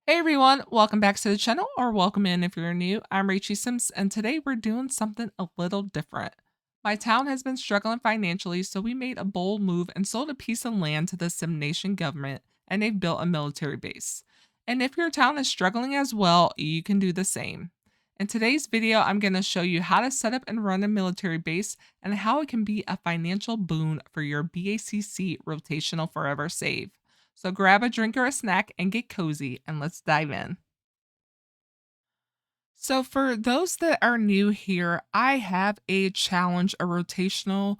Hey everyone, welcome back to the channel, or welcome in if you're new. I'm racheysims, and today we're doing something a little different. My town has been struggling financially, so we made a bold move and sold a piece of land to the Sim Nation government, and they've built a military base. And if your town is struggling as well, you can do the same. In today's video, I'm going to show you how to set up and run a military base and how it can be a financial boon for your BACC Rotational Forever Save. So grab a drink or a snack and get cozy, and let's dive in. So, for those that are new here, I have a challenge, a rotational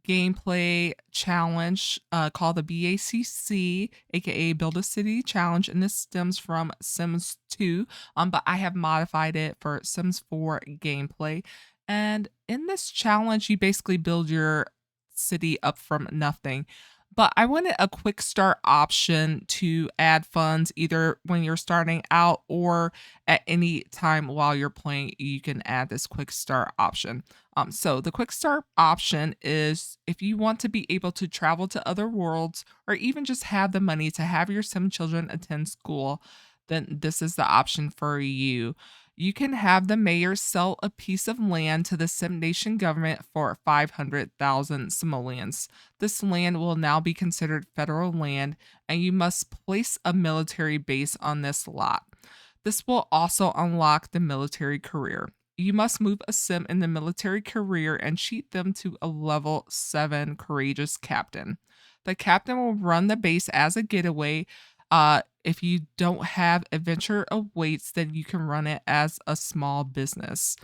gameplay challenge called the BACC, aka Build a City Challenge, and this stems from Sims 2, but I have modified it for Sims 4 gameplay. And in this challenge, you basically build your city up from nothing. But I wanted a quick start option to add funds either when you're starting out or at any time while you're playing, you can add this quick start option. So the quick start option is if you want to be able to travel to other worlds or even just have the money to have your sim children attend school, then this is the option for you. You can have the mayor sell a piece of land to the Sim Nation government for 500,000 simoleons. This land will now be considered federal land, and you must place a military base on this lot. This will also unlock the military career. You must move a sim in the military career and cheat them to a level 7 courageous captain. The captain will run the base as a getaway. If you don't have adventure awaits, then you can run it as a small business.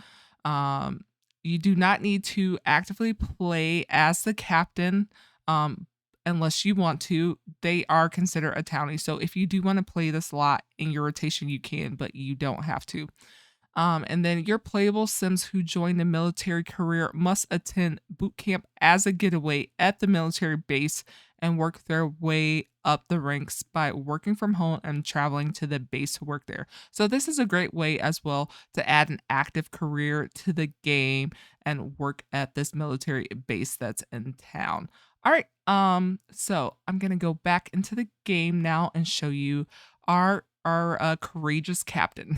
Um, you do not need to actively play as the captain um, unless you want to. They are considered a townie. So if you do want to play this lot in your rotation, you can, but you don't have to. And then your playable Sims who join the military career must attend boot camp as a getaway at the military base and work their way up the ranks by working from home and traveling to the base to work there. So this is a great way as well to add an active career to the game and work at this military base that's in town. All right. So I'm gonna go back into the game now and show you our courageous captain.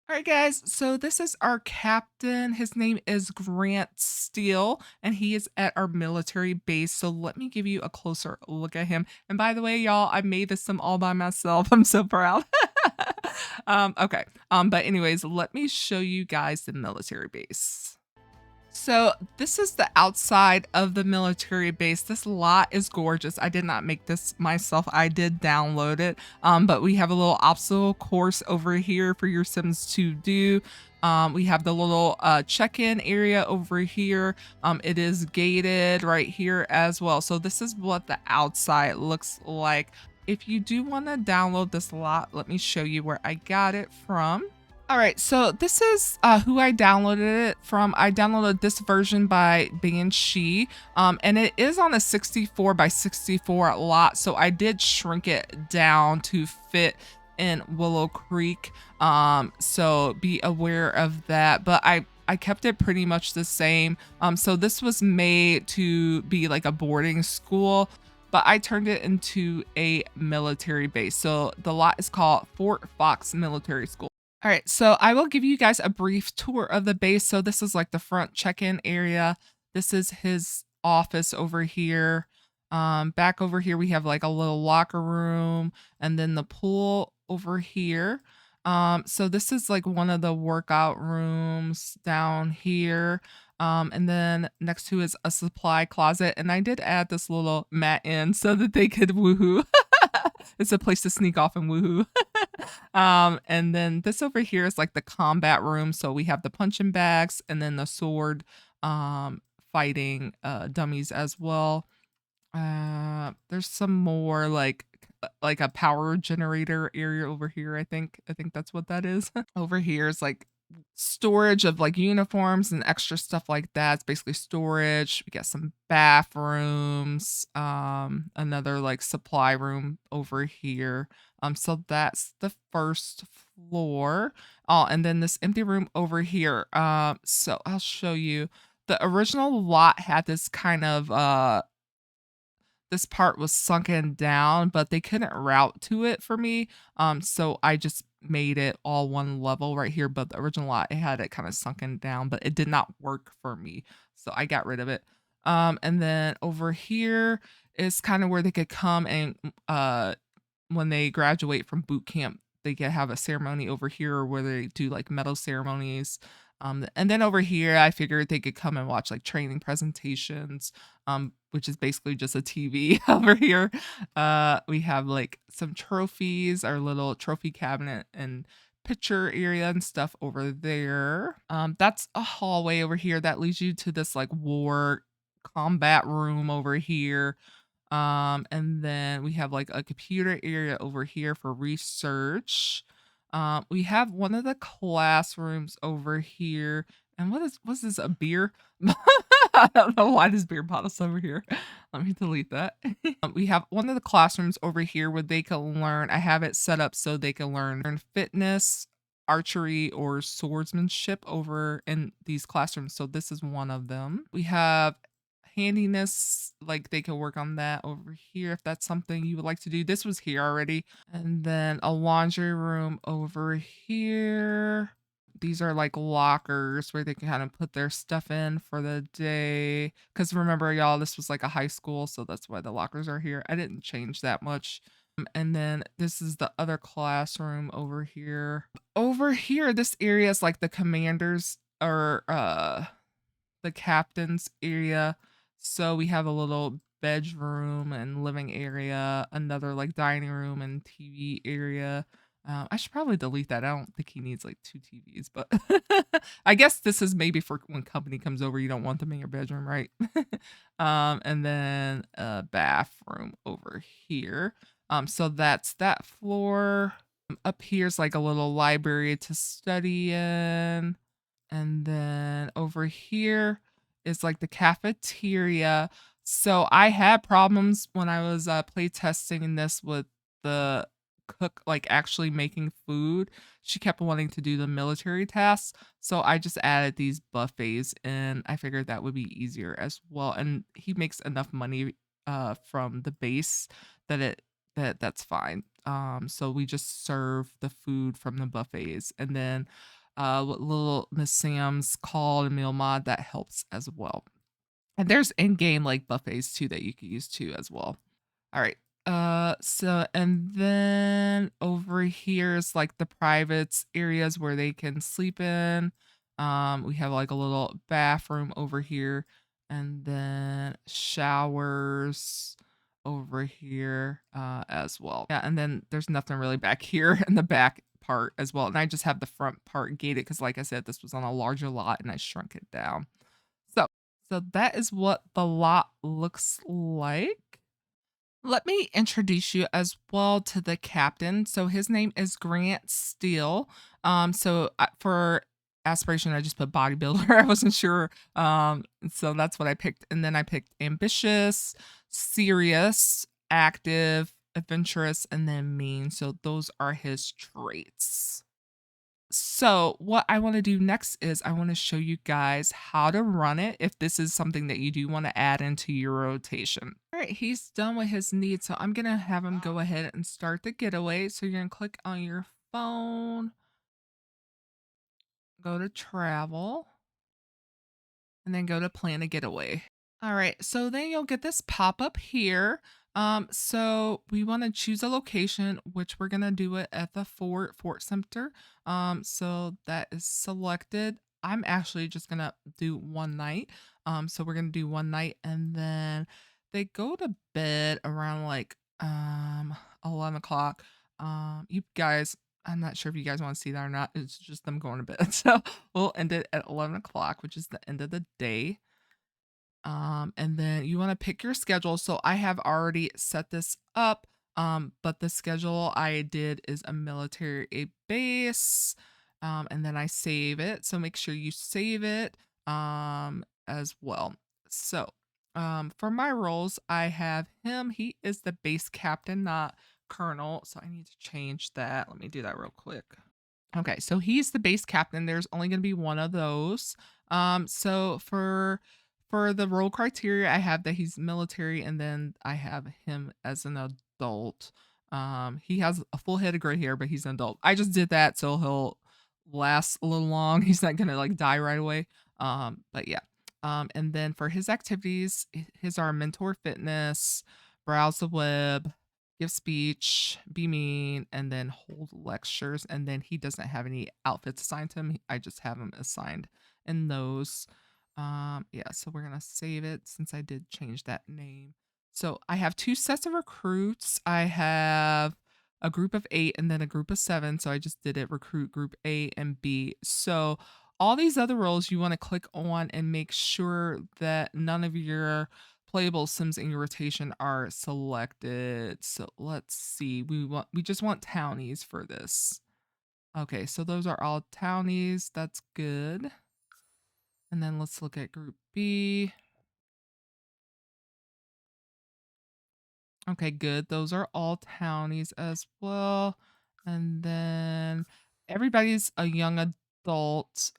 All right, guys. So this is our captain. His name is Grant Steele, and he is at our military base. So let me give you a closer look at him. And by the way, y'all, I made this sim all by myself. I'm so proud. Okay. But anyways, let me show you guys the military base. So this is the outside of the military base. This lot is gorgeous. I did not make this myself. I did download it. But we have a little obstacle course over here for your Sims to do. We have the little check-in area over here. It is gated right here as well. So this is what the outside looks like. If you do want to download this lot, let me show you where I got it from. All right, so this is who I downloaded it from. I downloaded this version by Banshee, and it is on a 64 by 64 lot, so I did shrink it down to fit in Willow Creek. So be aware of that, but I kept it pretty much the same. So this was made to be like a boarding school, but I turned it into a military base. So the lot is called Fort Fox Military School. All right, so I will give you guys a brief tour of the base. So this is like the front check-in area. This is his office over here. Back over here we have like a little locker room and then the pool over here. So this is like one of the workout rooms down here. And then next to is a supply closet. And I did add this little mat in so that they could woohoo. It's a place to sneak off and woohoo. And then this over here is like the combat room. So we have the punching bags and then the sword fighting dummies as well. There's some more like a power generator area over here. I think that's what that is. Over here is like storage of like uniforms and extra stuff like that. It's basically storage. We got some bathrooms, another like supply room over here. So that's the first floor. Oh, and then this empty room over here. So I'll show you. The original lot had this kind of this part was sunken down, but they couldn't route to it for me. So I just made it all one level right here, but the original lot, it had it kind of sunken down, but it did not work for me. So I got rid of it. And then over here is kind of where they could come and when they graduate from boot camp, they can have a ceremony over here where they do like medal ceremonies. And then over here, I figured they could come and watch like training presentations, which is basically just a TV over here. We have like some trophies, our little trophy cabinet and picture area and stuff over there. That's a hallway over here that leads you to this like war combat room over here. And then we have like a computer area over here for research. We have one of the classrooms over here. And what's this? A beer? I don't know why this beer bottle's over here. Let me delete that. We have one of the classrooms over here where they can learn. I have it set up so they can learn fitness, archery, or swordsmanship over in these classrooms. So this is one of them. We have handiness, like they can work on that over here if that's something you would like to do. This was here already. And then a laundry room over here. These are like lockers where they can kind of put their stuff in for the day. Because remember, y'all, this was like a high school, so that's why the lockers are here. I didn't change that much. And then this is the other classroom over here. Over here, this area is like the commanders or the captain's area. So we have a little bedroom and living area, another like dining room and TV area. I should probably delete that. I don't think he needs like two TVs, but I guess this is maybe for when company comes over, you don't want them in your bedroom, right? And then a bathroom over here. So that's that floor. Up here's like a little library to study in. And then over here is like the cafeteria. So I had problems when I was play testing this with the cook, like actually making food. She kept wanting to do the military tasks. So I just added these buffets and I figured that would be easier as well. And he makes enough money from the base that that's fine. So we just serve the food from the buffets and then what little Miss Sam's call and meal mod that helps as well. And there's in-game like buffets too that you could use too as well. All right. So and then over here is like the privates areas where they can sleep in. We have like a little bathroom over here and then showers over here as well. Yeah, and then there's nothing really back here in the back part as well. And I just have the front part gated because like I said, this was on a larger lot and I shrunk it down. So so that is what the lot looks like. Let me introduce you as well to the captain. So his name is Grant Steele. For aspiration, I just put bodybuilder. I wasn't sure. So that's what I picked. And then I picked ambitious, serious, active, adventurous, and then mean. So those are his traits. So, what I want to do next is I want to show you guys how to run it if this is something that you do want to add into your rotation. All right, he's done with his needs, so I'm going to have him go ahead and start the getaway. So, you're going to click on your phone, go to travel, and then go to plan a getaway. All right, so then you'll get this pop up here. So we want to choose a location, which we're gonna do it at the Fort Sumter. So that is selected. I'm actually just gonna do one night. So we're gonna do one night, and then they go to bed around like 11 o'clock. You guys, I'm not sure if you guys want to see that or not. It's just them going to bed. So we'll end it at 11 o'clock, which is the end of the day. And then you want to pick your schedule. So I have already set this up. But the schedule I did is a military base. And then I save it. So make sure you save it as well. So for my roles, I have him. He is the base captain, not colonel. So I need to change that. Let me do that real quick. Okay, so he's the base captain. There's only going to be one of those. So For the role criteria, I have that he's military, and then I have him as an adult. He has a full head of gray hair, but he's an adult. I just did that so he'll last a little long. He's not gonna like die right away. But yeah. And then for his activities, his are mentor fitness, browse the web, give speech, be mean, and then hold lectures. And then he doesn't have any outfits assigned to him. I just have him assigned in those. Yeah, so we're gonna save it since I did change that name. So I have two sets of recruits. I have a group of 8 and then a group of 7. So I just did it recruit group A and B. So all these other roles you want to click on and make sure that none of your playable sims in your rotation are selected. So let's see. We just want townies for this. Okay, so those are all townies. That's good. And then let's look at group B. Okay, good. Those are all townies as well. And then everybody's a young adult.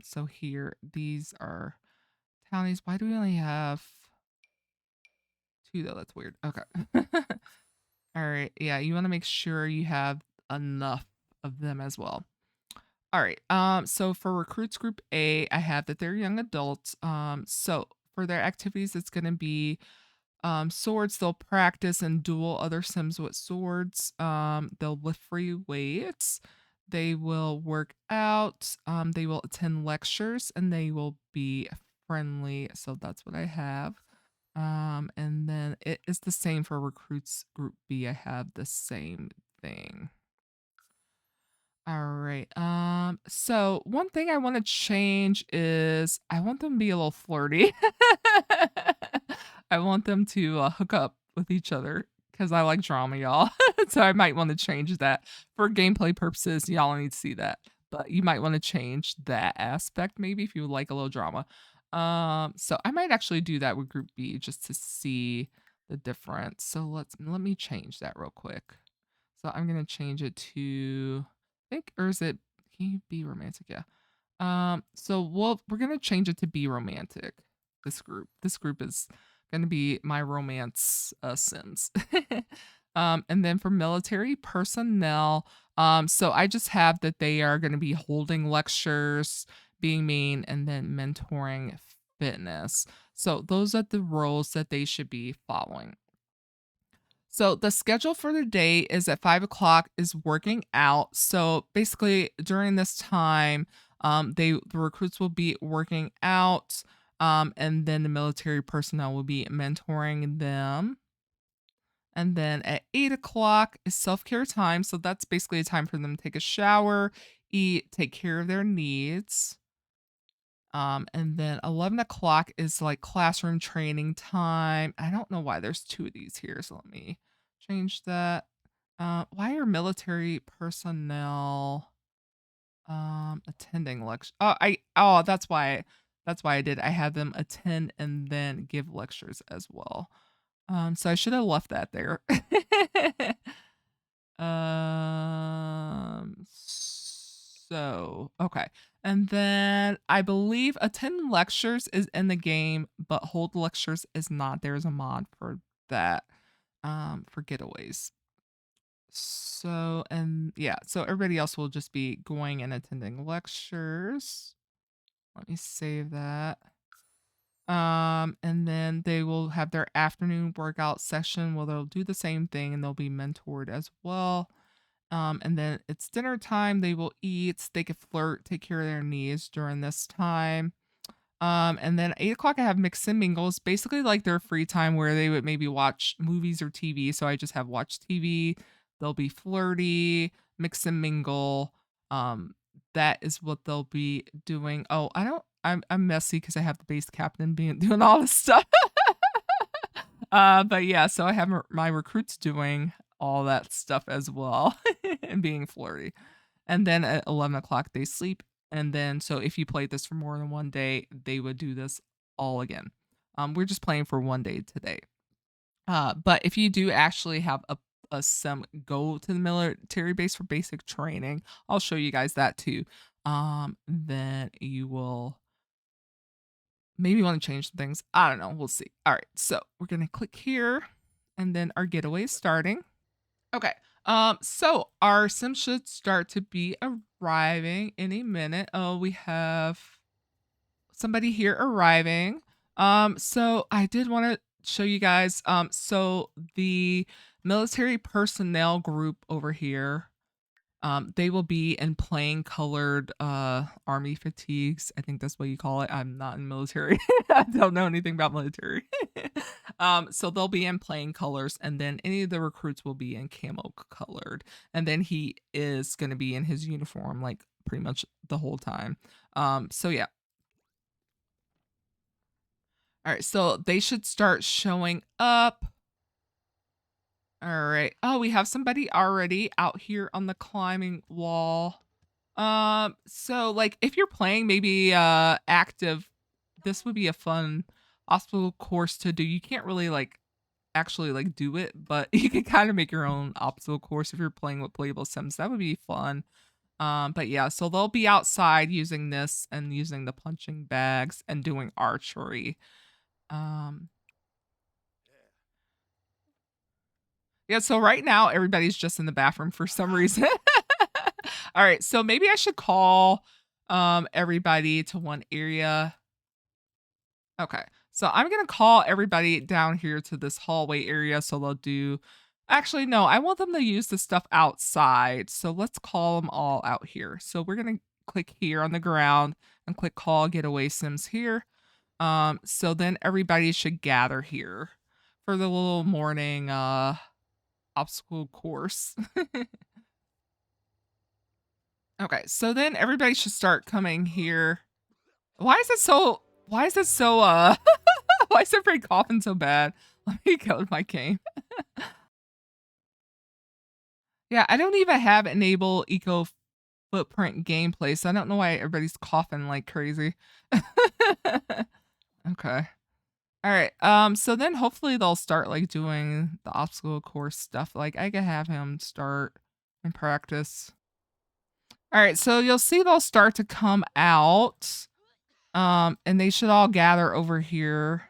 So here, these are townies. Why do we only have 2 though? That's weird. Okay. All right. Yeah, you want to make sure you have enough of them as well. All right. So for recruits group A, I have that they're young adults. So for their activities, it's gonna be swords. They'll practice and duel other sims with swords. They'll lift free weights. They will work out. They will attend lectures and they will be friendly. So that's what I have. And then it is the same for recruits group B. I have the same thing. All right. So one thing I want to change is I want them to be a little flirty. I want them to hook up with each other because I like drama, y'all. So I might want to change that for gameplay purposes. Y'all need to see that, but you might want to change that aspect maybe if you would like a little drama. So I might actually do that with Group B just to see the difference. So let me change that real quick. So I'm gonna change it to think, or is it can you be romantic? Yeah. So we're gonna change it to be romantic. This group is gonna be my romance sims. And then for military personnel, so I just have that they are gonna be holding lectures, being mean, and then mentoring fitness. So those are the roles that they should be following. So the schedule for the day is at 5 o'clock is working out. So basically during this time, the recruits will be working out, and then the military personnel will be mentoring them. And then at 8 o'clock is self-care time. So that's basically a time for them to take a shower, eat, take care of their needs. And then 11 o'clock is like classroom training time. I don't know why there's 2 of these here, so let me change that. Why are military personnel attending lecture? That's why I did. I had them attend and then give lectures as well. So I should have left that there. So okay. And then I believe attend lectures is in the game, but hold lectures is not. There's a mod for that. For getaways. So and yeah, so everybody else will just be going and attending lectures. Let me save that. And then they will have their afternoon workout session where they'll do the same thing and they'll be mentored as well. And then it's dinner time. They will eat, they can flirt, take care of their needs during this time. And then 8 o'clock, I have mix and mingles, basically like their free time where they would maybe watch movies or TV. So I just have watch TV. They'll be flirty, mix and mingle. Um, that is what they'll be doing. Oh, I'm messy because I have the base captain being doing all this stuff. But yeah, so I have my recruits doing all that stuff as well and being flirty. And then at 11 o'clock, they sleep. And then, so if you played this for more than one day, they would do this all again. We're just playing for one day today. But if you do actually have a sim go to the military base for basic training, I'll show you guys that too. Then you will maybe want to change some things. I don't know. We'll see. All right. So we're going to click here and then our getaway is starting. Okay. So our sim should start to be arriving in a minute. Oh, we have somebody here arriving. So I did want to show you guys. So the military personnel group over here, they will be in plain colored army fatigues. I think that's what you call it. I'm not in military. I don't know anything about military. So they'll be in plain colors, and then any of the recruits will be in camo colored. And then he is gonna be in his uniform like pretty much the whole time. So yeah. All right, so they should start showing up. All right. Oh, we have somebody already out here on the climbing wall. So like if you're playing maybe active, this would be a fun obstacle course to do. You can't really like actually like do it, but you can kind of make your own obstacle course if you're playing with playable sims. That would be fun. But yeah, so they'll be outside using this and using the punching bags and doing archery. Um Yeah, so right now everybody's just in the bathroom for some reason. All right, so maybe I should call everybody to one area. Okay. So I'm going to call everybody down here to this hallway area so they'll do Actually no, I want them to use the stuff outside. So let's call them all out here. So we're going to click here on the ground and click call getaway sims here. So then everybody should gather here for the little morning obstacle course. Okay, so then everybody should start coming here. Why is it so why is everybody coughing so bad? Let me go to my game. Yeah, I don't even have enable eco footprint gameplay, so I don't know why everybody's coughing like crazy. Okay. All right. So then hopefully they'll start like doing the obstacle course stuff. Like I could have him start and practice. All right, so you'll see they'll start to come out. And they should all gather over here.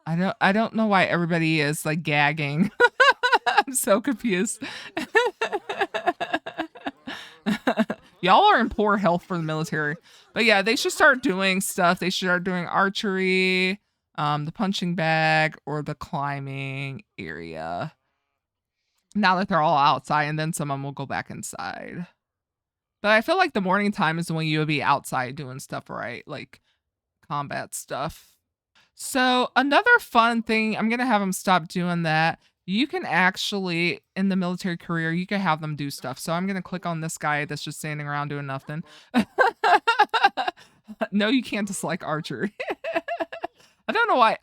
I don't know why everybody is like gagging. I'm so confused. Y'all are in poor health for the military. But yeah, they should start doing stuff. They should start doing archery, the punching bag, or the climbing area. Now that they're all outside, and then some of them will go back inside. But I feel like the morning time is when you would be outside doing stuff, right? Like combat stuff. So another fun thing, I'm gonna have them stop doing that. You can actually, in the military career, you can have them do stuff. So I'm gonna click on this guy that's just standing around doing nothing. No, you can't dislike archery. I don't know why.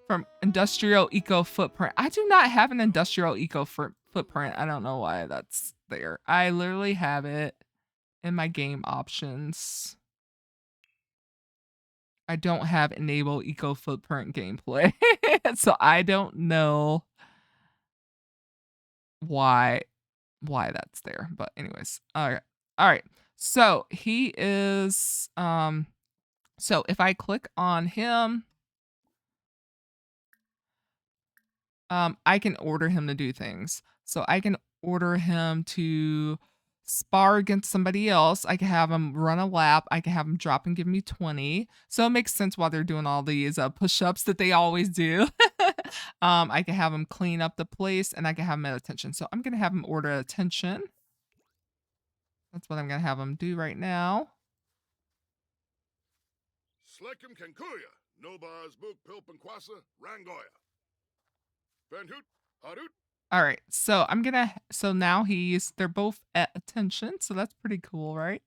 From industrial eco footprint. I do not have an industrial eco footprint. I don't know why that's there. I literally have it in my game options. I don't have enable eco footprint gameplay. So I don't know why that's there. But anyways, all right. All right. So he is so if I click on him, I can order him to do things. So I can order him to spar against somebody else. I can have him run a lap. I can have him drop and give me 20. So it makes sense why they're doing all these push-ups that they always do. I can have him clean up the place and I can have him at attention. So I'm going to have him order attention. That's what I'm going to have him do right now. Slekim Kankuya, Nobaz Book Pilpanquasa, Rangoya. Venhut, Harut. All right. So so now they're both at attention. So that's pretty cool, right?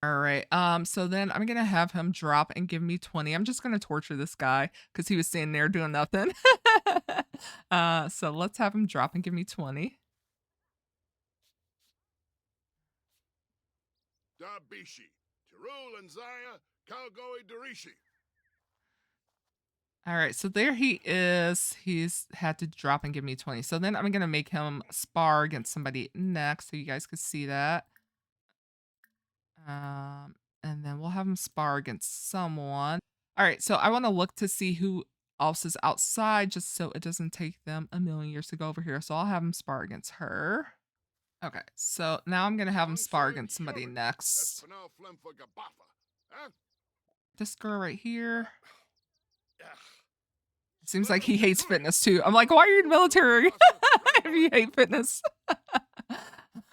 All right. So then I'm gonna have him drop and give me 20. I'm just gonna torture this guy because he was standing there doing nothing. So let's have him drop and give me 20. Dabishi, Tirul and Zaya, Kalgoi Darishi. All right, so there he is. He's had to drop and give me 20. So then I'm gonna make him spar against somebody next, so you guys can see that. And then we'll have him spar against someone. All right, so I want to look to see who else is outside just so it doesn't take them a million years to go over here. So I'll have him spar against her. Okay, so now I'm going to have him spar Alongside against somebody Yuri, next. Espinal Flim for Gabafa. Huh? This girl right here. Ah, Seems like Slim he hates Yuri. fitness too. I'm like, why are you in the military if you hate fitness?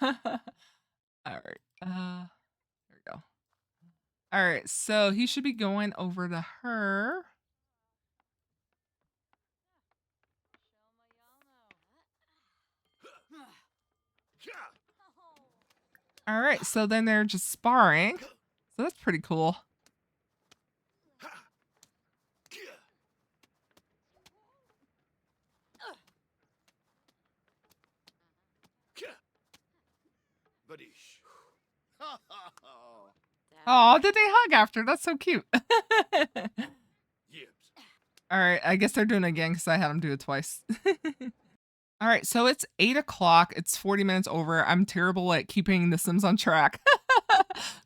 All right. There we go. All right, so he should be going over to her. All right, so then they're just sparring. So that's pretty cool. Vadish. Oh, did they hug after? That's so cute. Yibs. All right, I guess they're doing it again because I had them do it twice. All right, so it's 8 o'clock. It's 40 minutes over. I'm terrible at keeping the Sims on track.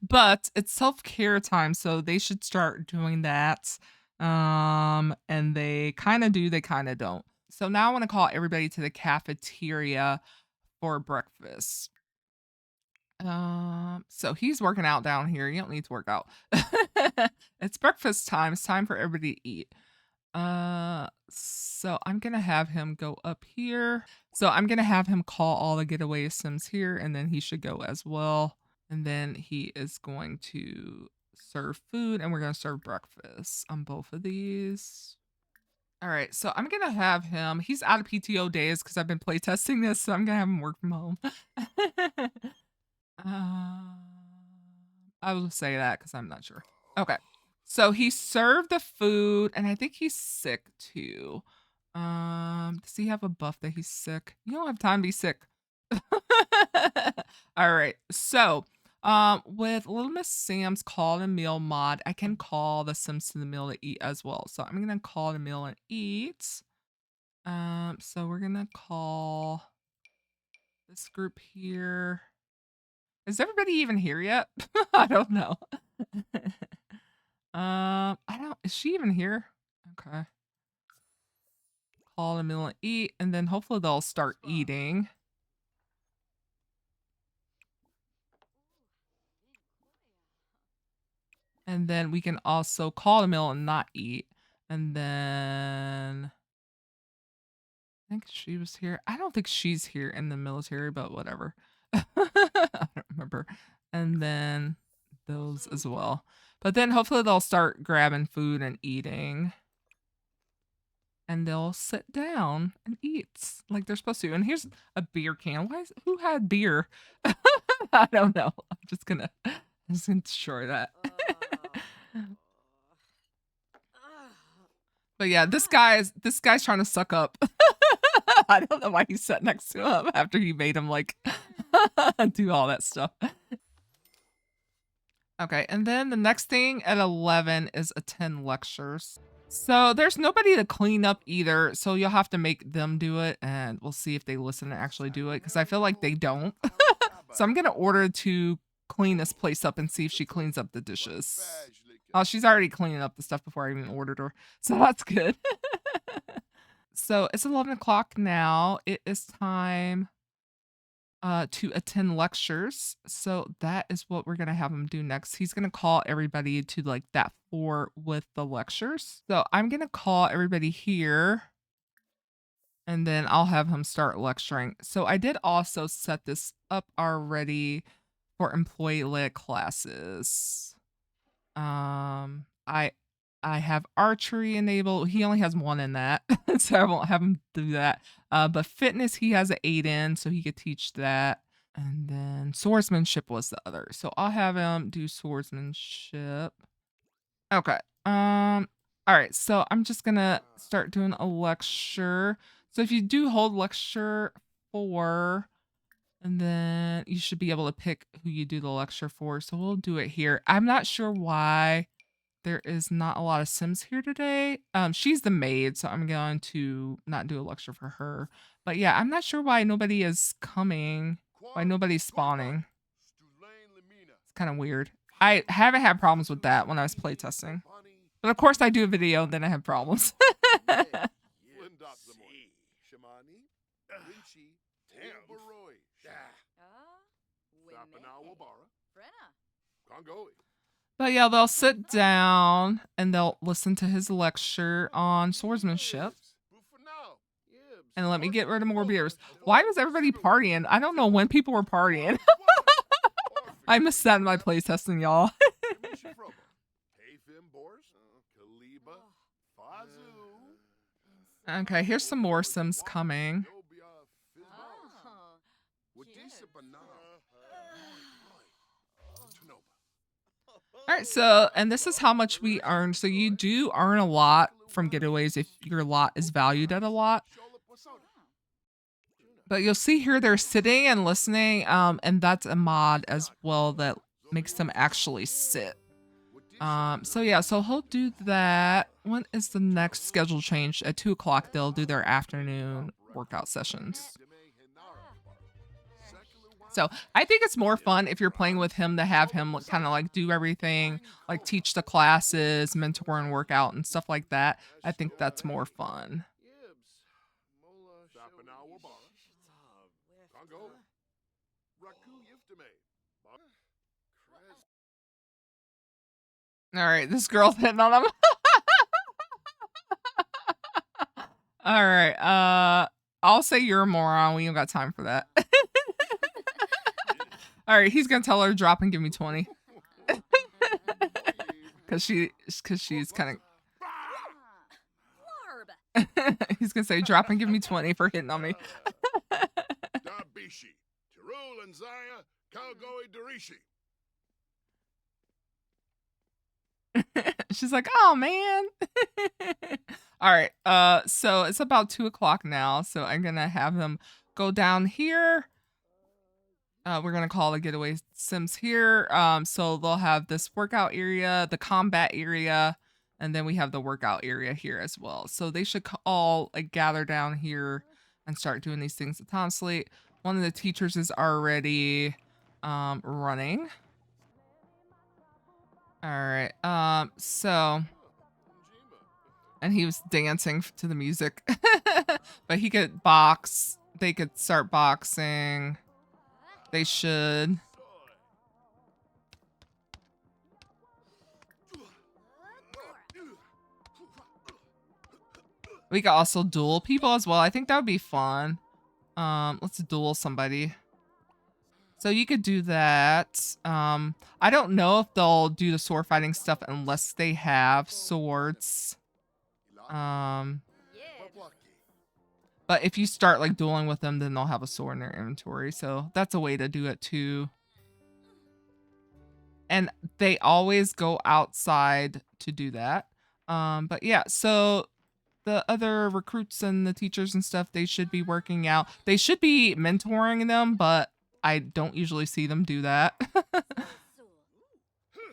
But it's self-care time, so they should start doing that. And they kind of do, they kind of don't. So now I want to call everybody to the cafeteria for breakfast. So he's working out down here. You don't need to work out. It's breakfast time. It's time for everybody to eat. So I'm gonna have him go up here. So I'm gonna have him call all the getaway Sims here, and then he should go as well. And then he is going to serve food, and we're gonna serve breakfast on both of these. All right, so I'm gonna have him. He's out of PTO days because I've been playtesting this, so I'm gonna have him work from home. I will say that because I'm not sure. Okay. So he served the food, and I think he's sick too. Does he have a buff that he's sick? You don't have time to be sick. All right. So, with Little Miss Sam's call and meal mod, I can call the Sims to the meal to eat as well. So I'm gonna call the meal and eat. So we're gonna call this group here. Is everybody even here yet? I don't know. I don't. Is she even here? Okay. Call a meal and eat, and then hopefully they'll start eating. And then we can also call a meal and not eat. And then I think she was here. I don't think she's here in the military, but whatever. I don't remember. And then those as well. But then hopefully they'll start grabbing food and eating. And they'll sit down and eat like they're supposed to. And here's a beer can. Who had beer? I don't know. I'm just gonna destroy that. But yeah, this guy's trying to suck up. I don't know why he sat next to him after he made him like do all that stuff. Okay, and then the next thing at 11 is attend lectures. So there's nobody to clean up either, so you'll have to make them do it, and we'll see if they listen and actually do it, because I feel like they don't. So I'm gonna order to clean this place up and see if she cleans up the dishes. Oh, she's already cleaning up the stuff before I even ordered her, so that's good. So it's 11 o'clock now. It is time to attend lectures. So that is what we're gonna have him do next. He's gonna call everybody to like that floor with the lectures. So I'm gonna call everybody here, and then I'll have him start lecturing. So I did also set this up already for employee-led classes. I have archery enabled. He only has one in that, so I won't have him do that. But fitness, he has an 8 in, so he could teach that. And then swordsmanship was the other. So I'll have him do swordsmanship. Okay. All right. So I'm just gonna start doing a lecture. So if you do hold lecture 4, and then you should be able to pick who you do the lecture for. So we'll do it here. I'm not sure why there is not a lot of Sims here today. She's the maid, so I'm going to not do a lecture for her. But yeah, I'm not sure why nobody is coming, why nobody's spawning. It's kind of weird. I haven't had problems with that when I was playtesting. But of course, I do a video and then I have problems. But yeah, they'll sit down and they'll listen to his lecture on swordsmanship. And let me get rid of more beers. Why was everybody partying? I don't know when people were partying. I missed that in my playtesting, y'all. Okay, here's some more Sims coming. All right, so, and this is how much we earn. So you do earn a lot from getaways if your lot is valued at a lot. But you'll see here they're sitting and listening, and that's a mod as well that makes them actually sit. So yeah, so he'll do that. When is the next schedule change? At 2 o'clock, they'll do their afternoon workout sessions. So I think it's more fun if you're playing with him to have him kind of like do everything, like teach the classes, mentor and work out and stuff like that. I think that's more fun. All right, this girl's hitting on him. All right, I'll say you're a moron. We ain't got time for that. All right, he's gonna tell her to drop and give me 20. Cause she's kind of. He's gonna say drop and give me 20 for hitting on me. She's like, oh man. All right, so it's about 2 o'clock now, so I'm gonna have them go down here. We're gonna call the getaway sims here. So they'll have this workout area, the combat area, and then we have the workout area here as well. So they should all like gather down here and start doing these things autonomously. One of the teachers is already running. All right. So, and he was dancing to the music, but he could box. They could start boxing. They should. We could also duel people as well. I think that would be fun. Let's duel somebody. So you could do that. I don't know if they'll do the sword fighting stuff unless they have swords. But if you start like dueling with them, then they'll have a sword in their inventory. So that's a way to do it too. And they always go outside to do that. But yeah, so the other recruits and the teachers and stuff, they should be working out. They should be mentoring them, but I don't usually see them do that.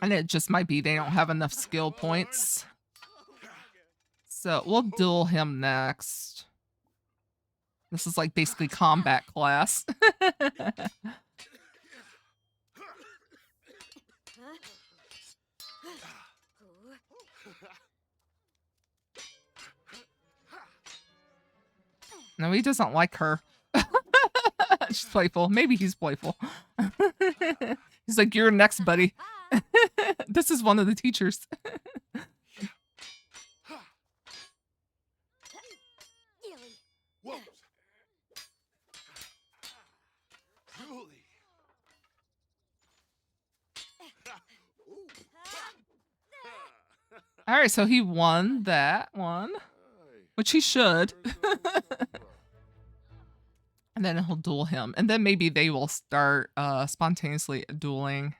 And it just might be they don't have enough skill points. So we'll duel him next. This is like basically combat class. No, he doesn't like her. She's playful. Maybe he's playful. He's like, you're next, buddy. This is one of the teachers. All right, so he won that one, which he should. And then he'll duel him. And then maybe they will start spontaneously dueling.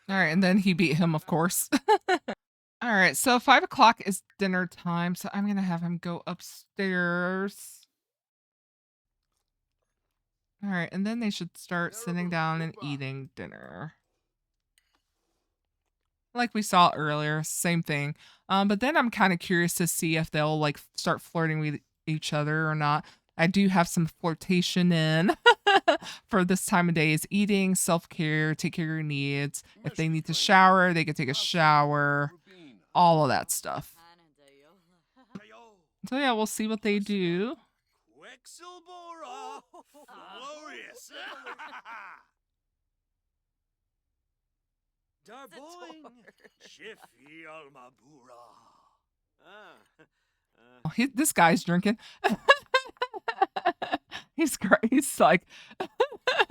All right, and then he beat him, of course. All right, so 5 o'clock is dinner time, so I'm gonna have him go upstairs. All right, and then they should start sitting down and eating dinner. like we saw earlier, same thing. But then I'm kind of curious to see if they'll like start flirting with each other or not. I do have some flirtation in for this time of day is eating, self-care, take care of your needs. If they Mystery need to train. shower, they can take a Possible shower, Rubina. all of that stuff. Kayo, So yeah, we'll see what they do. Quicksilvera, glorious. Darboing, Shifi Almabura. Oh, this guy's drinking. He's like,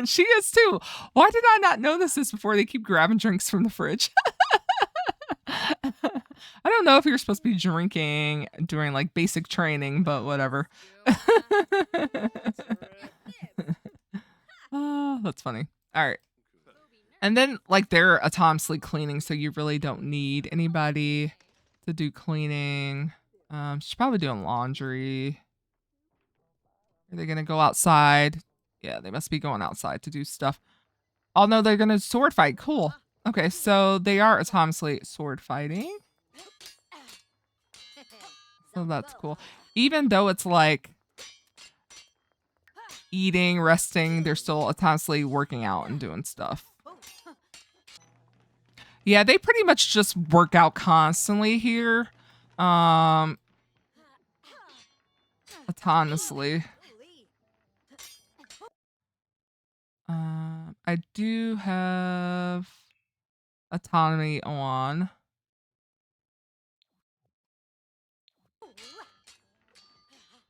she is too. Why did I not notice this before? They keep grabbing drinks from the fridge. I don't know if you're supposed to be drinking during like basic training, but whatever. Oh, that's funny. All right. And then like they're autonomously cleaning, so you really don't need anybody to do cleaning. She's probably doing laundry. Are they gonna go outside? Yeah, they must be going outside to do stuff. Oh no, they're gonna sword fight. Cool. Okay, so they are autonomously sword fighting. So that's cool. Even though it's like eating, resting, they're still autonomously working out and doing stuff. Yeah, they pretty much just work out constantly here. Autonomously. I do have autonomy on.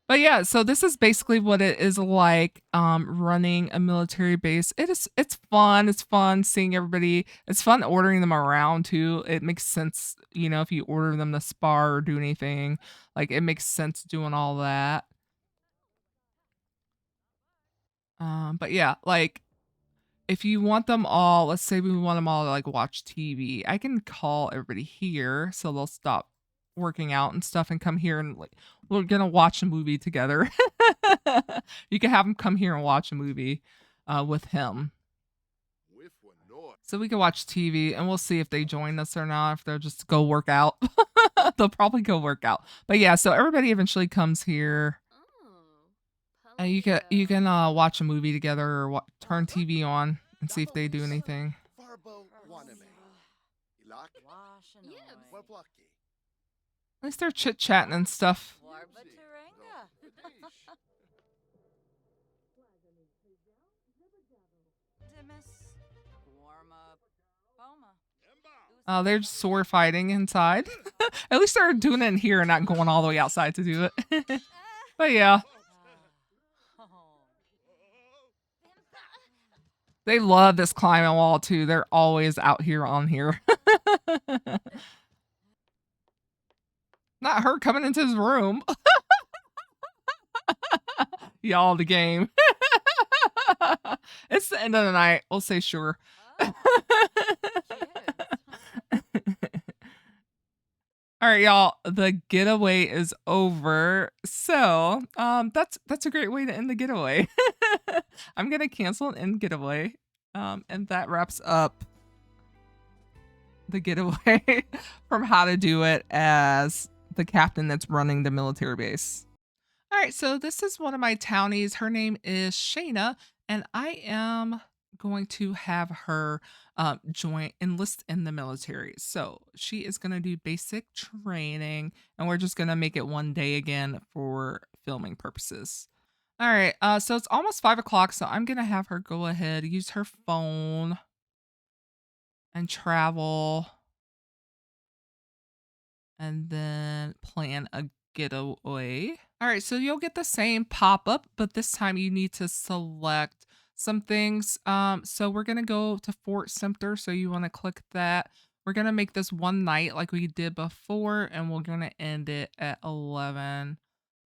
But yeah, so this is basically what it is like running a military base. It's fun. It's fun seeing everybody. It's fun ordering them around too. It makes sense, if you order them to spar or do anything, like it makes sense doing all that. But yeah, like if you want them all, let's say we want them all to like watch TV, I can call everybody here so they'll stop working out and stuff and come here and like we're gonna watch a movie together. You can have them come here and watch a movie with him. With one north. So we can watch TV and we'll see if they join us or not, if they'll just go work out. They'll probably go work out. But yeah, so everybody eventually comes here. And you can watch a movie together or turn TV on and see if they do anything. Farbo Waname. Ilak. Wablaki. At least they're chit chatting and stuff. They're just sword fighting inside. At least they're doing it in here and not going all the way outside to do it. But yeah. They love this climbing wall too. They're always out here on here. Not her coming into his room. Y'all, the game. It's the end of the night. We'll say sure. All right, y'all. The getaway is over. So, that's a great way to end the getaway. I'm gonna cancel and end getaway. And that wraps up the getaway from how to do it as the captain that's running the military base. All right, so this is one of my townies. Her name is Shayna, and I am going to have her enlist in the military. So she is going to do basic training, and we're just going to make it one day again for filming purposes. All right, so it's almost 5 o'clock, so I'm going to have her go ahead, use her phone, and travel, and then plan a getaway. All right, so you'll get the same pop-up, but this time you need to select some things. So we're gonna go to Fort Sumter, so you want to click that. We're gonna make this one night like we did before, and we're gonna end it at 11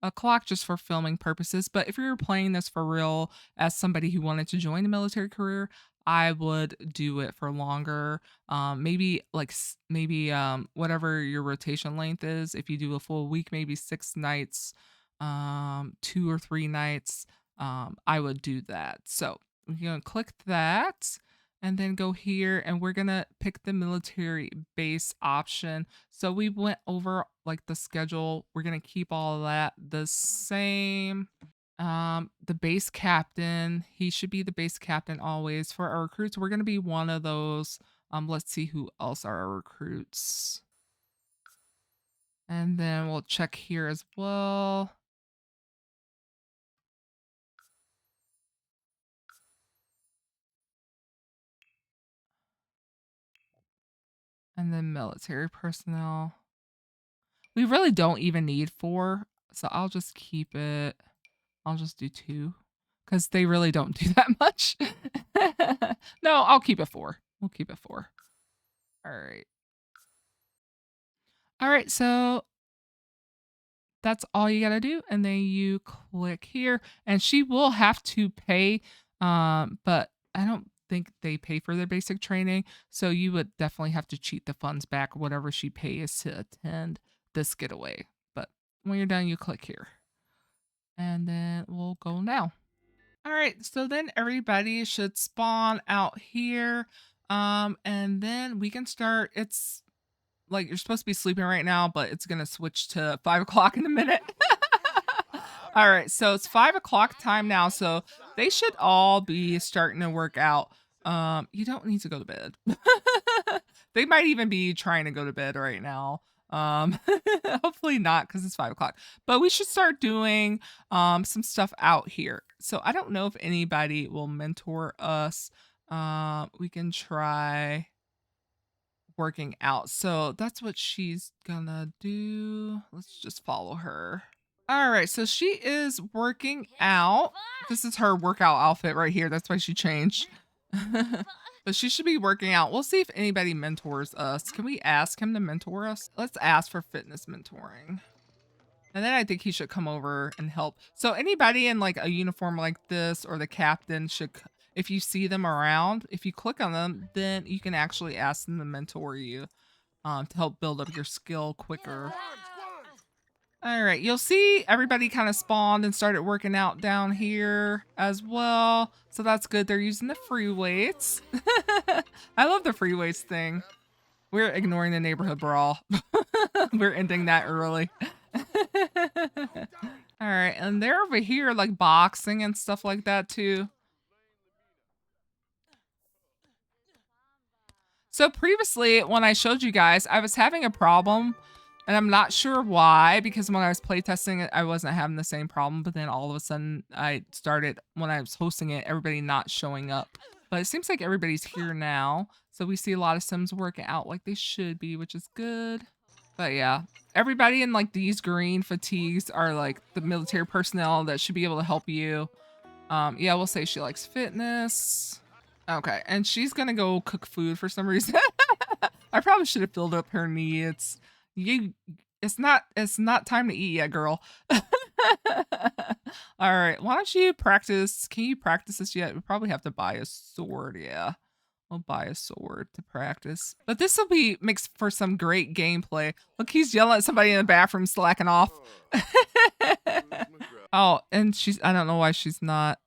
o'clock just for filming purposes. But if you're playing this for real as somebody who wanted to join the military career, I would do it for longer. Maybe like maybe whatever your rotation length is. If you do a full week, maybe 6 nights, 2 or 3 nights. I would do that. So we're gonna click that. and then go here, and we're gonna pick the military base option. So we went over like the schedule. We're gonna keep all of that the same. The base captain, he should be the base captain always. For our recruits, we're gonna be one of those. Let's see who else are our recruits. And then we'll check here as well. And then military personnel. We really don't even need 4, so I'll just keep it. I'll just do 2 because they really don't do that much. No, I'll keep it 4. We'll keep it 4. All right. All right, so that's all you gotta do, and then you click here, and she will have to pay, but I don't think they pay for their basic training, so you would definitely have to cheat the funds back, whatever she pays to attend this getaway. But when you're done, you click here, and then we'll go now. All right, so then everybody should spawn out here, and then we can start. It's like you're supposed to be sleeping right now, but it's gonna switch to 5 o'clock in a minute. All right, so it's 5 o'clock time now, so they should all be starting to work out. You don't need to go to bed. They might even be trying to go to bed right now. Hopefully not because it's 5 o'clock. But we should start doing some stuff out here. So I don't know if anybody will mentor us. We can try working out. So that's what she's gonna do. Let's just follow her. All right, so she is working out. This is her workout outfit right here. That's why she changed. But she should be working out. We'll see if anybody mentors us. Can we ask him to mentor us? Let's ask for fitness mentoring. And then I think he should come over and help. So anybody in like a uniform like this or the captain should, if you see them around, if you click on them, then you can actually ask them to mentor you to help build up your skill quicker. All right, you'll see everybody kind of spawned and started working out down here as well. So that's good. They're using the free weights. I love the free weights thing. We're ignoring the neighborhood brawl. We're ending that early. All right, and they're over here like boxing and stuff like that too. So previously, when I showed you guys, I was having a problem, and I'm not sure why, because when I was playtesting it, I wasn't having the same problem, but then all of a sudden I started, when I was hosting it, everybody not showing up. But it seems like everybody's here now, so we see a lot of Sims working out like they should be, which is good. But yeah, everybody in like these green fatigues are like the military personnel that should be able to help you. Yeah, we'll say she likes fitness. Okay, and she's gonna go cook food for some reason. I probably should have filled up her needs. It's not time to eat yet, girl. All right, why don't you practice? Can you practice this yet? We probably have to buy a sword. Yeah, we'll buy a sword to practice. But this will be makes for some great gameplay. Look, he's yelling at somebody in the bathroom, slacking off. Oh, and I don't know why she's not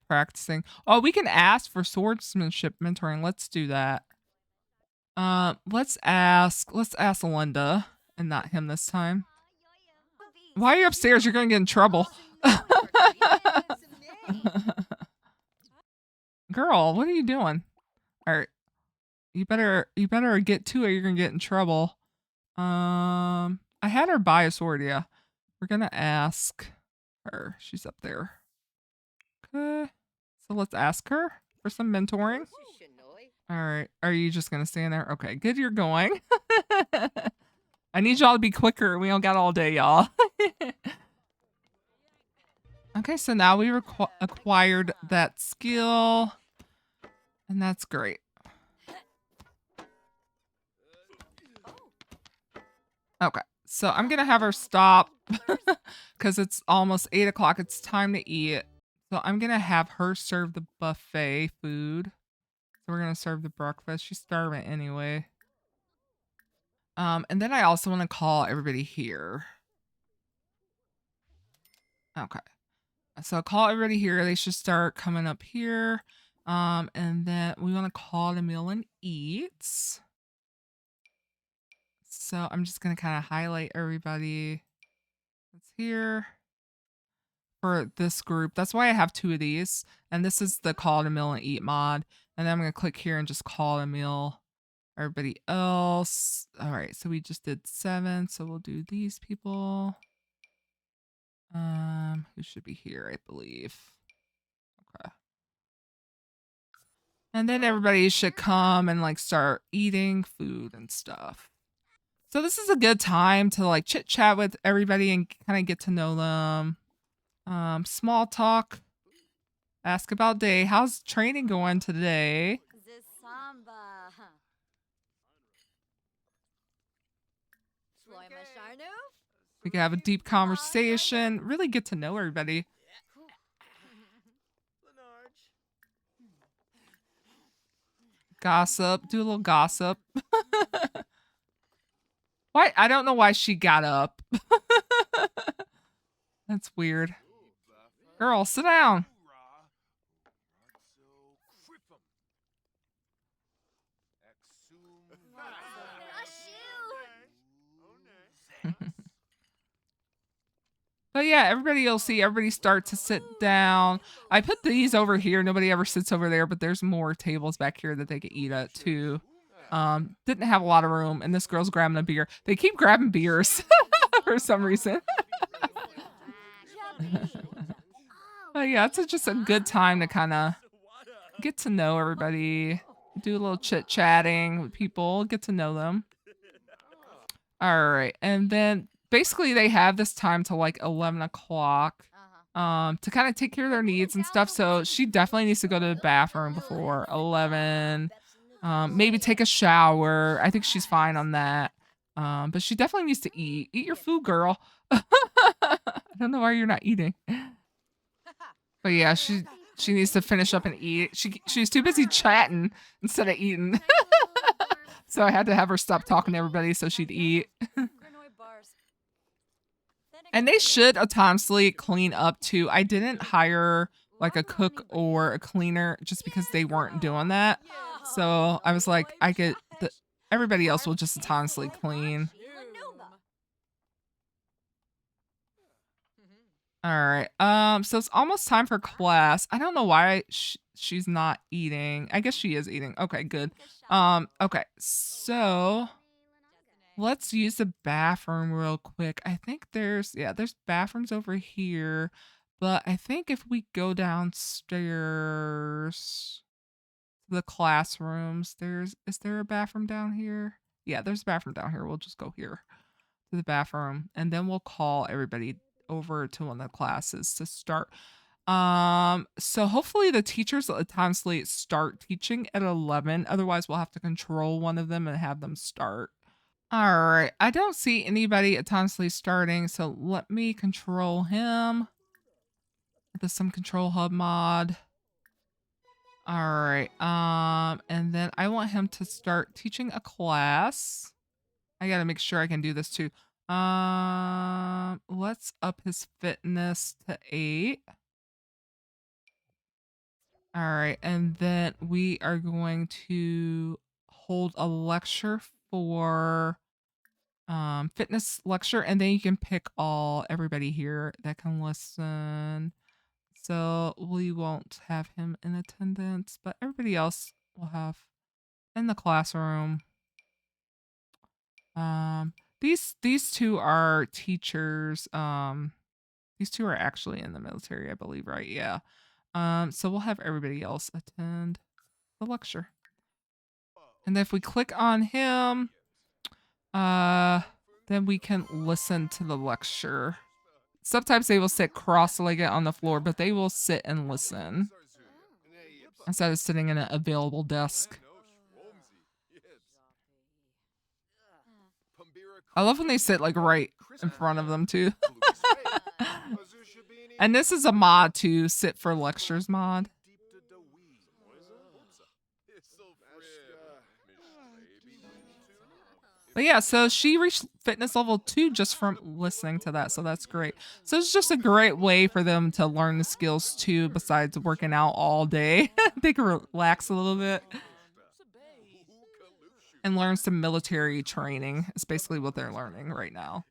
practicing. Oh, we can ask for swordsmanship mentoring. Let's do that. Let's ask Linda and not him this time. Why are you upstairs? You're gonna get in trouble. Girl, what are you doing? All right, you better get to it. You're gonna get in trouble. I had her buy a sword. Yeah, we're gonna ask her. She's up there. Okay, so let's ask her for some mentoring. All right, are you just gonna stand there? Okay, good. You're going. I need y'all to be quicker. We don't got all day, y'all. Okay, so now we acquired that skill, and that's great. Okay, so I'm gonna have her stop because it's almost 8 o'clock. It's time to eat. So I'm gonna have her serve the buffet food. So we're gonna serve the breakfast. She's starving anyway. And then I also want to call everybody here. Okay. So call everybody here. They should start coming up here. And then we want to call it a meal and eat. So I'm just gonna kind of highlight everybody that's here for this group. That's why I have 2 of these. And this is the call it a meal and eat mod. And then I'm gonna click here and just call it a meal. Everybody else. All right, so we just did 7. So we'll do these people. Who should be here, I believe. Okay. And then everybody should come and like start eating food and stuff. So this is a good time to like chit chat with everybody and kind of get to know them. Small talk. Ask about day. How's training going today? This samba. Sloy my sharnu? We can have a deep conversation. Really get to know everybody. Gossip. Do a little gossip. Why? I don't know why she got up. That's weird. Girl, sit down. But yeah, everybody you'll see, everybody start to sit down. I put these over here. Nobody ever sits over there, but there's more tables back here that they could eat at too. Didn't have a lot of room, and this girl's grabbing a beer. They keep grabbing beers for some reason. But yeah, it's just a good time to kind of get to know everybody, do a little chit chatting with people, get to know them. All right, and then basically they have this time till like 11 o'clock to kind of take care of their needs and stuff. So she definitely needs to go to the bathroom before 11. Maybe take a shower. I think she's fine on that. But she definitely needs to eat. Eat your food, girl. I don't know why you're not eating. But yeah, she needs to finish up and eat. She's too busy chatting instead of eating. So I had to have her stop talking to everybody so she'd eat. And they should autonomously clean up too. I didn't hire like a cook or a cleaner just because they weren't doing that. So I was like, everybody else will just autonomously clean. All right. So it's almost time for class. I don't know why she's not eating. I guess she is eating. Okay, good. Okay. So let's use the bathroom real quick. I think there's bathrooms over here, but I think if we go downstairs to the classrooms, is there a bathroom down here? Yeah, there's a bathroom down here. We'll just go here to the bathroom and then we'll call everybody over to one of the classes to start. So hopefully the teachers at autonomously start teaching at 11. Otherwise, we'll have to control one of them and have them start. All right. I don't see anybody autonomously starting, so let me control him. The some control hub mod. All right. And then I want him to start teaching a class. I gotta make sure I can do this too. Let's up his fitness to 8. All right, and then we are going to hold a lecture for fitness lecture, and then you can pick everybody here that can listen. So we won't have him in attendance, but everybody else will have in the classroom. These 2 are teachers. These 2 are actually in the military, I believe, right? Yeah. So we'll have everybody else attend the lecture. And if we click on him, then we can listen to the lecture. Sometimes they will sit cross-legged on the floor, but they will sit and listen instead of sitting in an available desk. I love when they sit like right in front of them too. And this is a mod too, sit for lectures mod. But yeah, so she reached fitness level 2 just from listening to that, so that's great. So it's just a great way for them to learn the skills too, besides working out all day. They can relax a little bit and learn some military training. It's basically what they're learning right now.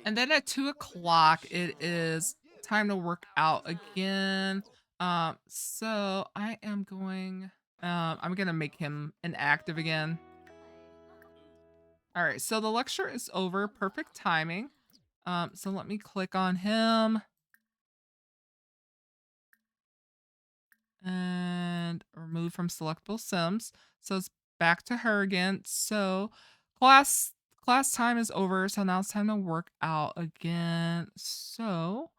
And then at 2 o'clock, it is time to work out again. So I'm gonna make him inactive again. All right, so the lecture is over. Perfect timing. So let me click on him and remove from selectable sims. So it's back to her again. So class class time is over. So now it's time to work out again. So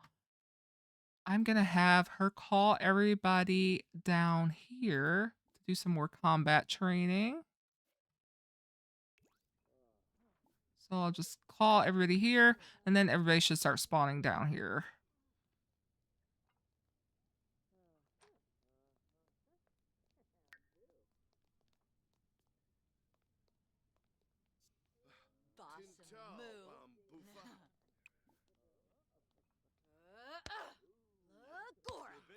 I'm gonna have her call everybody down here to do some more combat training. So I'll just call everybody here, and then everybody should start spawning down here.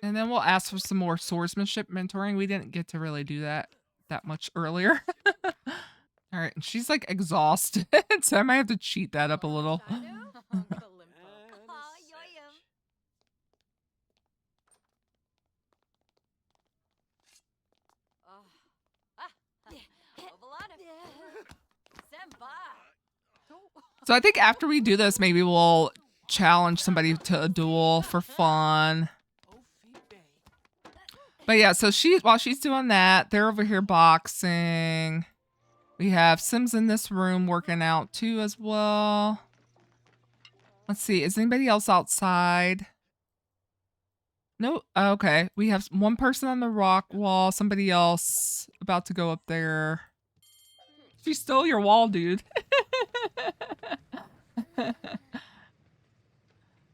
And then we'll ask for some more swordsmanship mentoring. We didn't get to really do that much earlier. All right, and she's like exhausted, so I might have to cheat that up a little. So I think after we do this, maybe we'll challenge somebody to a duel for fun. But yeah, so while she's doing that, they're over here boxing. We have Sims in this room working out too as well. Let's see, is anybody else outside? No, okay. We have one person on the rock wall, somebody else about to go up there. She stole your wall, dude. All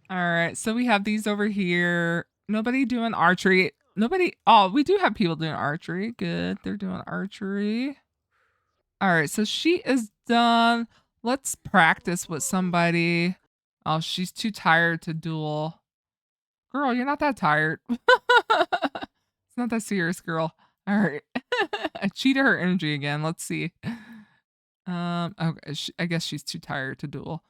right, so we have these over here. Nobody doing archery. Oh, we do have people doing archery. Good, they're doing archery. All right, so she is done. Let's practice with somebody. Oh, she's too tired to duel. Girl, you're not that tired. It's not that serious, girl. All right. I cheated her energy again. Let's see. Okay, I guess she's too tired to duel.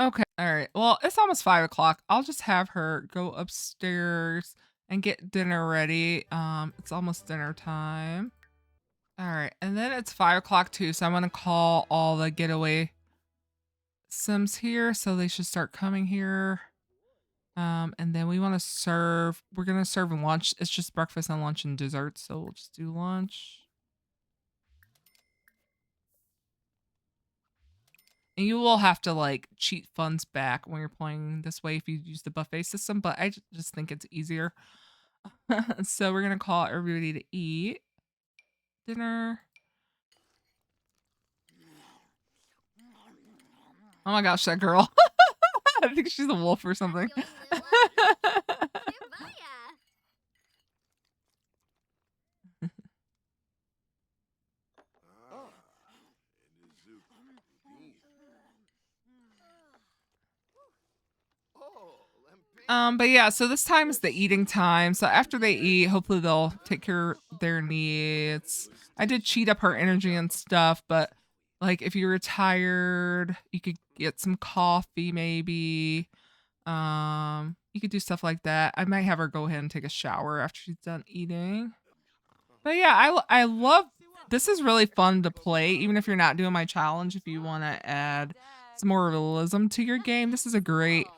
Okay. All right. Well, it's almost 5 o'clock. I'll just have her go upstairs and get dinner ready. It's almost dinner time. All right. And then it's 5 o'clock too. So I'm going to call all the getaway Sims here. So they should start coming here. And then we're gonna serve lunch. It's just breakfast and lunch and dessert, so we'll just do lunch. And you will have to like cheat funds back when you're playing this way if you use the buffet system, but I just think it's easier. So we're gonna call everybody to eat dinner. Oh my gosh, that girl. I think she's a wolf or something. But yeah, so this time is the eating time. So after they eat, hopefully they'll take care of their needs. I did cheat up her energy and stuff, but like if you were tired, you could get some coffee maybe. You could do stuff like that. I might have her go ahead and take a shower after she's done eating. But yeah, I love this is really fun to play, even if you're not doing my challenge. If you want to add some more realism to your game, this is a great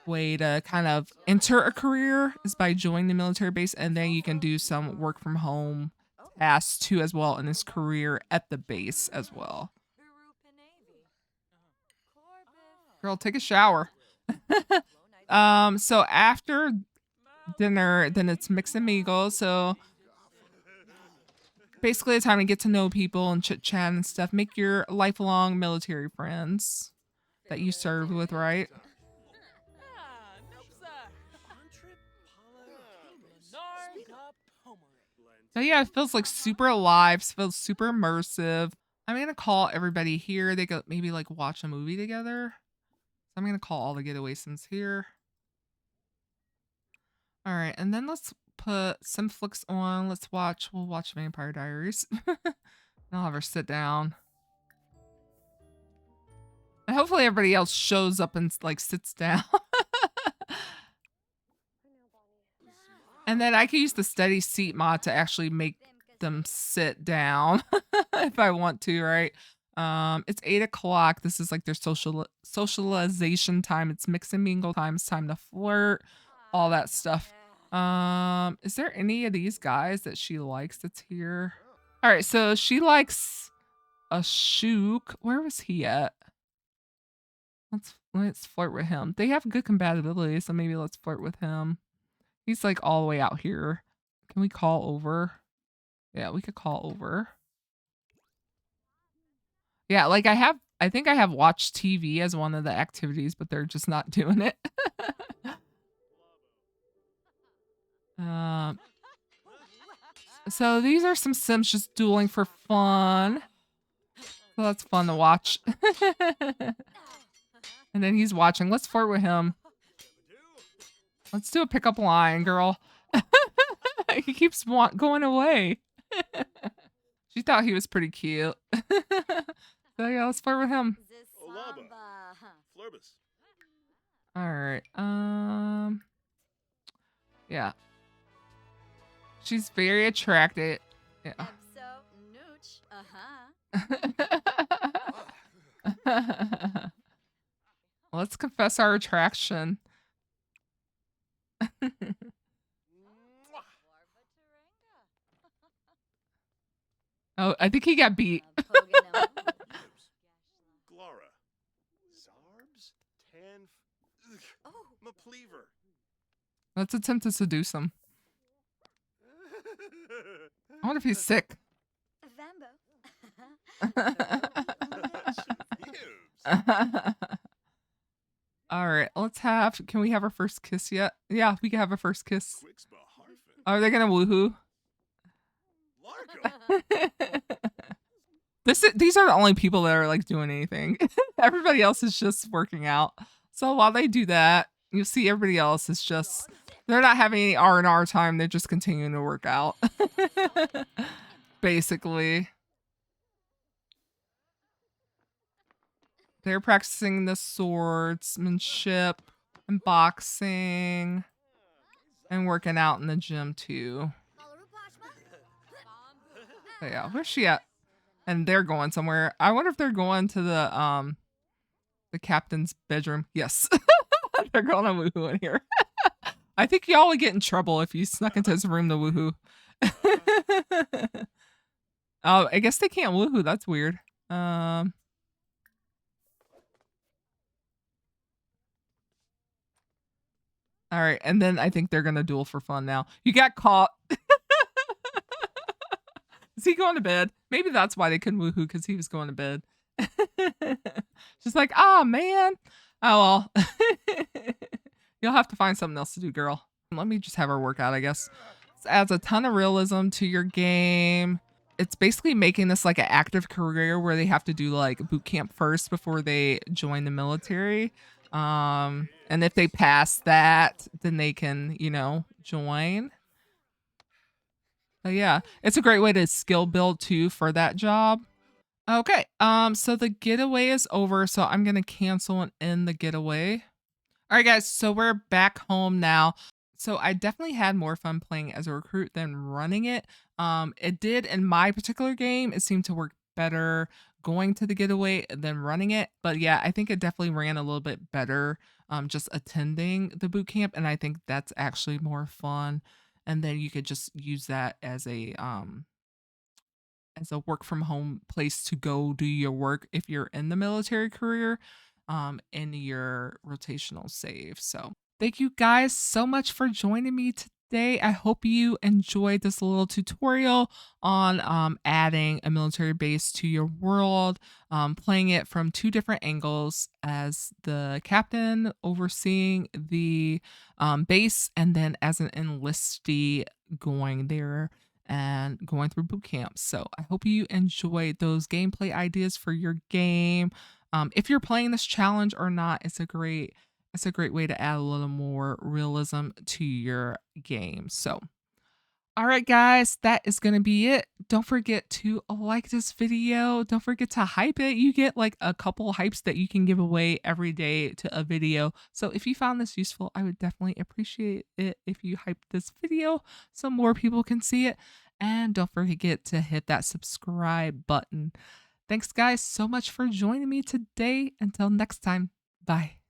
way to kind of enter a career is by joining the military base, and then you can do some work from home tasks too as well in this career at the base as well. Girl, take a shower. So after dinner, then it's mix amigos. So basically it's time to get to know people and chit chat and stuff. Make your lifelong military friends that you served with, right? So yeah, it feels like super alive, feels super immersive. I'm gonna call everybody here. They go maybe like watch a movie together. So I'm gonna call all the getaway sims here. All right, and then let's put some flicks on. We'll watch Vampire Diaries. I'll have her sit down. And hopefully everybody else shows up and like sits down. And then I can use the steady seat mod to actually make them sit down if I want to, right? It's 8 o'clock. This is like their socialization time. It's mix and mingle time. It's time to flirt, all that stuff. Is there any of these guys that she likes that's here? All right, so she likes a Shook. Where was he at? Let's flirt with him. They have good compatibility, so maybe let's flirt with him. He's like all the way out here. Can we call over? Yeah, we could call over. Yeah, like I think I have watched TV as one of the activities, but they're just not doing it. So these are some Sims just dueling for fun. So that's fun to watch. And then he's watching. Let's flirt with him. Let's do a pickup line, girl. He keeps going away. She thought he was pretty cute. So yeah, let's flirt with him. Olaba. Flurbus. All right. Yeah. She's very attracted. Yeah. So, nooch. Uh-huh. Let's confess our attraction. Oh, I think he got beat. Glora. Zarbs? Tan. Oh. Mapleaver. Let's attempt to seduce him. I wonder if he's sick. All right, can we have our first kiss yet? Yeah, we can have our first kiss. Are they gonna woohoo? These are the only people that are like doing anything. Everybody else is just working out. So while they do that, you'll see everybody else is just, they're not having any R&R time. They're just continuing to work out. Basically. They're practicing the swordsmanship and boxing and working out in the gym too. So yeah, where's she at? And they're going somewhere. I wonder if they're going to the captain's bedroom. Yes. They're going to woohoo in here. I think y'all would get in trouble if you snuck into his room to woohoo. Oh, I guess they can't woohoo. That's weird. All right, and then I think they're gonna duel for fun now. You got caught. Is he going to bed? Maybe that's why they couldn't woohoo, because he was going to bed. She's like, oh man. Oh well. You'll have to find something else to do, girl. Let me just have her work out, I guess. This adds a ton of realism to your game. It's basically making this like an active career where they have to do like boot camp first before they join the military. And if they pass that, then they can, join. But yeah, it's a great way to skill build too for that job. Okay, so the getaway is over, so I'm gonna cancel and end the getaway. All right, guys, so we're back home now. So I definitely had more fun playing as a recruit than running it. It did in my particular game. It seemed to work better going to the getaway than running it. But yeah, I think it definitely ran a little bit better just attending the boot camp. And I think that's actually more fun. And then you could just use that as a work from home place to go do your work if you're in the military career in your rotational save. So thank you guys so much for joining me today. I hope you enjoyed this little tutorial on adding a military base to your world, playing it from 2 different angles as the captain overseeing the base and then as an enlistee going there and going through boot camps. So I hope you enjoyed those gameplay ideas for your game. If you're playing this challenge or not, it's a great way to add a little more realism to your game. So all right, guys, that is going to be it. Don't forget to like this video. Don't forget to hype it. You get like a couple hypes that you can give away every day to a video. So if you found this useful, I would definitely appreciate it if you hype this video so more people can see it. And don't forget to hit that subscribe button. Thanks, guys, so much for joining me today. Until next time, bye.